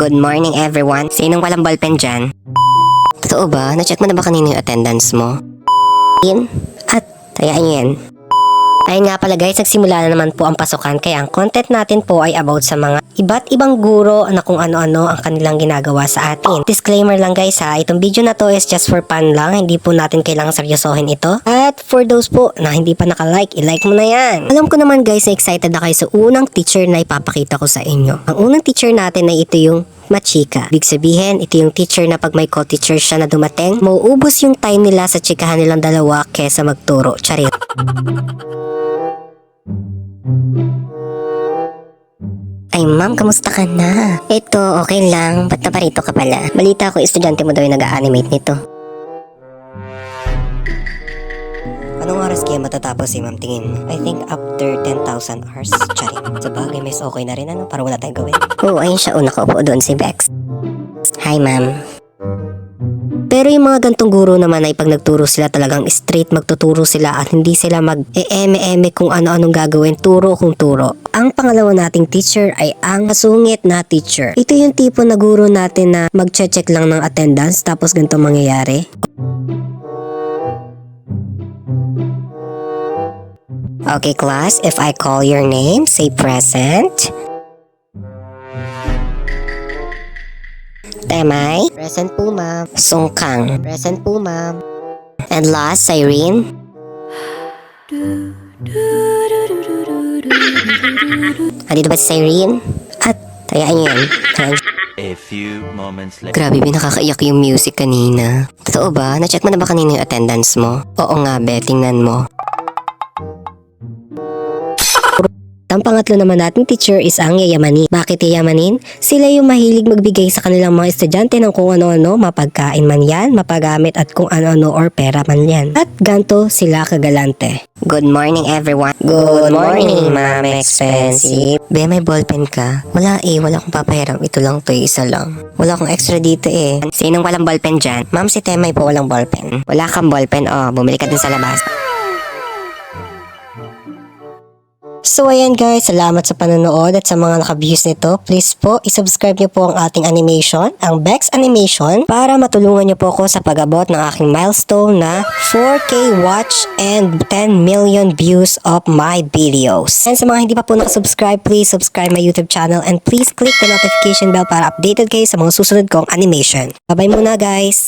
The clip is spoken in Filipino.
Good morning everyone. Sinong walang ballpen dyan? Totoo ba? Na-check mo na ba kanina yung attendance mo? At hayaan nyo yan. Ayun nga pala guys, nagsimula na naman po ang pasukan kaya ang content natin po ay about sa mga iba't ibang guro na kung ano-ano ang kanilang ginagawa sa atin. Disclaimer lang guys ha, itong video na to is just for fun lang, hindi po natin kailangan seryosohin ito. At for those po na hindi pa naka-like, i-like mo na yan. Alam ko naman guys na excited na kayo sa unang teacher na ipapakita ko sa inyo. Ang unang teacher natin ay ito yung machika. Big sabihin, ito yung teacher na pag may co-teacher siya na dumating, mauubos yung time nila sa chikahan nilang dalawa kesa magturo. Charit. Ay ma'am, kamusta ka na? Ito, okay lang. Ba't naparito ka pala? Balita ko, estudyante mo daw yung nag-a-animate nito. Anong oras kaya matatapos si ma'am tingin mo? I think after 10,000 hours. Charing. Sa bagay, mas okay na rin ano para wala tayong gawin. Oo, ayun siya. Nakaupo doon si Bex. Hi ma'am. Pero yung mga gantong guro naman ay pag nagturo sila talagang straight magtuturo sila at hindi sila mag-eme-eme kung ano-anong gagawin, turo kung turo. Ang pangalawa nating teacher ay ang masungit na teacher. Ito yung tipo na guro natin na mag-check lang ng attendance tapos ganito mangyayari. Okay class, if I call your name, say present. Temay? Present po ma'am. Sungkang? Present po ma'am. And last, Cyrene? Dito ba si Cyrene? At, hayaan niyo yan. A few moments later. Grabe, nakakaiyak yung music kanina. Totoo ba? Na-check mo na ba kanina yung attendance mo? Oo nga, be, tingnan mo. Ang pangatlo naman nating teacher is ang yayamanin. Bakit yayamanin? Sila yung mahilig magbigay sa kanilang mga estudyante ng kung ano-ano, mapagkain man yan, mapagamit at kung ano-ano or pera man yan. At ganto sila kagalante. Good morning everyone. Good morning, Ma'am Expensive. Be, may ballpen ka? Wala wala akong papahiram. Ito lang to, isa lang. Wala akong extra dito eh. Sinong walang ballpen dyan? Ma'am, si Temay po walang ballpen. Wala kang ballpen, bumili ka din sa labas. So ayan guys, salamat sa panonood at sa mga naka-views nito. Please po, isubscribe niyo po ang ating animation, ang Bex Animation, para matulungan niyo po ako sa pag-abot ng aking milestone na 4K watch and 10 million views of my videos. And sa mga hindi pa po nakasubscribe, please subscribe my YouTube channel and please click the notification bell para updated kayo sa mga susunod kong animation. Bye-bye muna guys!